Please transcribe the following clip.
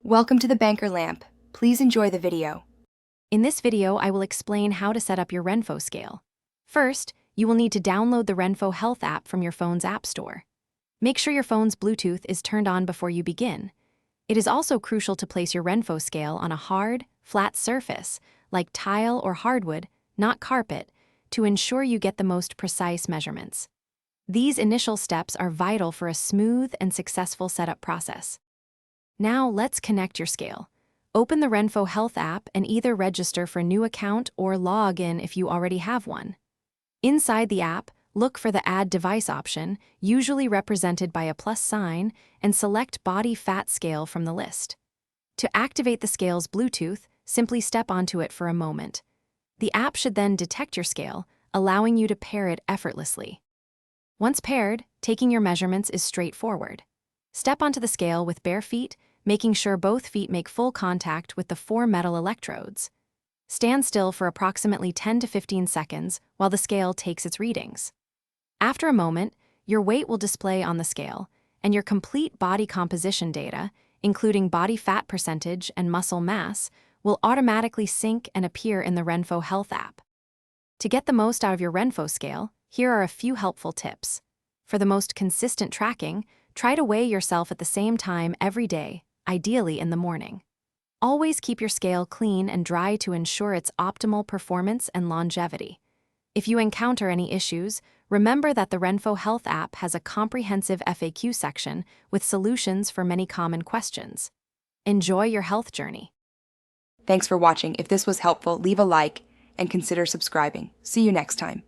Welcome to the Banker Lamp. Please enjoy the video. In this video, I will explain how to set up your Renpho scale. First, you will need to download the Renpho Health app from your phone's app store. Make sure your phone's Bluetooth is turned on before you begin. It is also crucial to place your Renpho scale on a hard, flat surface, like tile or hardwood, not carpet, to ensure you get the most precise measurements. These initial steps are vital for a smooth and successful setup process. Now let's connect your scale. Open the Renpho Health app and either register for a new account or log in if you already have one. Inside the app, look for the Add Device option, usually represented by a plus sign, and select Body Fat Scale from the list. To activate the scale's Bluetooth, simply step onto it for a moment. The app should then detect your scale, allowing you to pair it effortlessly. Once paired, taking your measurements is straightforward. Step onto the scale with bare feet, making sure both feet make full contact with the 4 metal electrodes. Stand still for approximately 10 to 15 seconds while the scale takes its readings. After a moment, your weight will display on the scale, and your complete body composition data, including body fat percentage and muscle mass, will automatically sync and appear in the Renpho Health app. To get the most out of your Renpho scale, here are a few helpful tips. For the most consistent tracking, try to weigh yourself at the same time every day, ideally in the morning. Always keep your scale clean and dry to ensure its optimal performance and longevity. If you encounter any issues, remember that the Renpho Health app has a comprehensive FAQ section with solutions for many common questions. Enjoy your health journey. Thanks for watching. If this was helpful, leave a like and consider subscribing. See you next time.